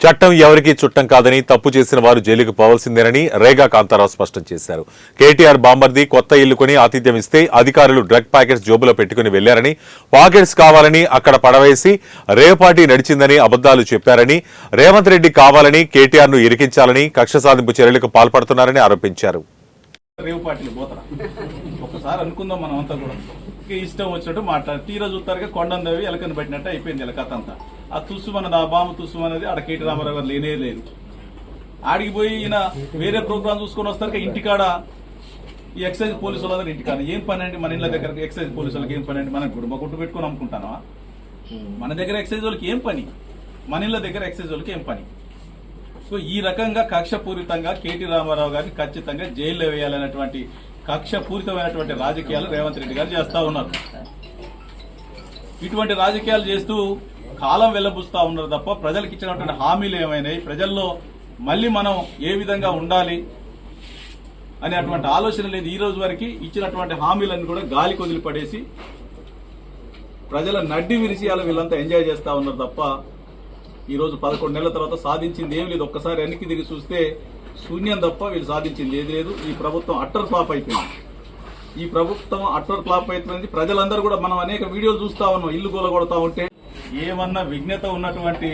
చట్టం ఎవరికీ చుట్టం కాదని తప్పు చేసిన వారు జైలుకు పోవాల్సిందేనని రేగా కాంతారావు స్పష్టం చేశారు. కేటీఆర్ బాంబర్ది కొత్త ఇల్లు కొని ఆతిథ్యం ఇస్తే అధికారులు డ్రగ్ ప్యాకెట్స్ జోబులో పెట్టుకుని వెళ్లారని, పాకెట్స్ కావాలని అక్కడ పడవేసి రేపాటి నడిచిందని అబద్దాలు చెప్పారని, రేవంత్ రెడ్డి కావాలని కేటీఆర్ ను ఇరికించాలని కక్ష సాధింపు చర్యలకు పాల్పడుతున్నారని ఆరోపించారు. ఒకసారి అనుకుందాం మనం అంతా కూడా ఇష్టం వచ్చినట్టు మాట్లాడు తీరా చూస్తారుగా కొండందవి ఎలకని పెట్టినట్టు అయిపోయింది ఇలా కథ అంతా. ఆ తుస్సుమన్నది ఆ బాంబు తుస్సుమన్నది ఆడ కేటీ రామారావు గారు లేనే లేదు. ఆడికి పోయి ఈయన వేరే ప్రోగ్రామ్ చూసుకొని వస్తారు ఇంటికాడ ఈ ఎక్సైజ్ పోలీసు వాళ్ళందరూ ఇంటికాడ ఏం పని అండి మన ఇళ్ళ దగ్గర ఎక్సైజ్ పోలీసు వాళ్ళకి ఏం పని అండి మనం గుడుమ గుట్టు పెట్టుకుని అమ్ముకుంటానా మన దగ్గర ఎక్సైజ్ వాళ్ళకి ఏం పని మన ఇళ్ళ దగ్గర ఎక్సైజ్ వాళ్ళకి ఏం పని. సో ఈ రకంగా కక్షపూరితంగా కేటీ రామారావు గారిని ఖచ్చితంగా జైల్లో వేయాలనేటువంటి కక్షపూరితమైనటువంటి రాజకీయాలు రేవంత్ రెడ్డి గారు చేస్తా ఉన్నారు. ఇటువంటి రాజకీయాలు చేస్తూ కాలం వెల్లబుస్తా ఉన్నారు తప్ప ప్రజలకు ఇచ్చినటువంటి హామీలు ఏమైనాయి, ప్రజల్లో మళ్ళీ మనం ఏ విధంగా ఉండాలి అనేటువంటి ఆలోచన లేదు. ఈ రోజు వరకు ఇచ్చినటువంటి హామీలన్నీ కూడా గాలి కొదిలిపడేసి ప్రజల నడ్డి విరిసి అలా వీళ్ళంతా ఎంజాయ్ చేస్తా ఉన్నారు తప్ప ఈ రోజు 11 నెలల తర్వాత సాధించింది ఏం లేదు. ఒక్కసారి వెనక్కి తిరిగి చూస్తే శూన్యం తప్ప వీళ్ళు సాధించింది ఏది లేదు. ఈ ప్రభుత్వం అట్టర్ ఫ్లాప్ అయిపోయింది. ఈ ప్రభుత్వం అట్టర్ ఫ్లాప్ అయిపోయింది. ప్రజలందరూ కూడా మనం అనేక వీడియోలు చూస్తా ఉన్నాం. ఇల్లు కూలగొడతా ఉంటే ఏమన్నా విఘ్నత ఉన్నటువంటి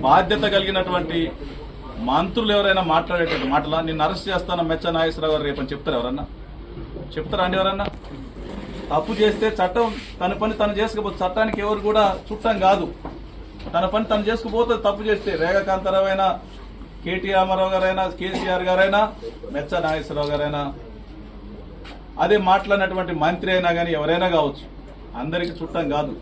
బాధ్యత కలిగినటువంటి మంత్రులు ఎవరైనా మాట్లాడేటువంటి మాటలా నిన్ను అరెస్ట్ చేస్తానని మెచ్చ నాగేశ్వరరావు గారు రేపని చెప్తారు ఎవరన్నా? చెప్తారా అండి ఎవరన్నా? తప్పు చేస్తే చట్టం తన పని తను చేసుకుపోతుంది. చట్టానికి ఎవరు కూడా చుట్టం కాదు. తన పని తను చేసుకుపోతుంది. తప్పు చేస్తే రేగా కాంతారావు అయినా, కేటీ రామారావు గారైనా, కేసీఆర్ గారైనా, మెచ్చ నాగేశ్వరరావు గారైనా, అదే మాట్లాడినటువంటి మంత్రి అయినా కానీ ఎవరైనా కావచ్చు, అందరికీ చుట్టం కాదు.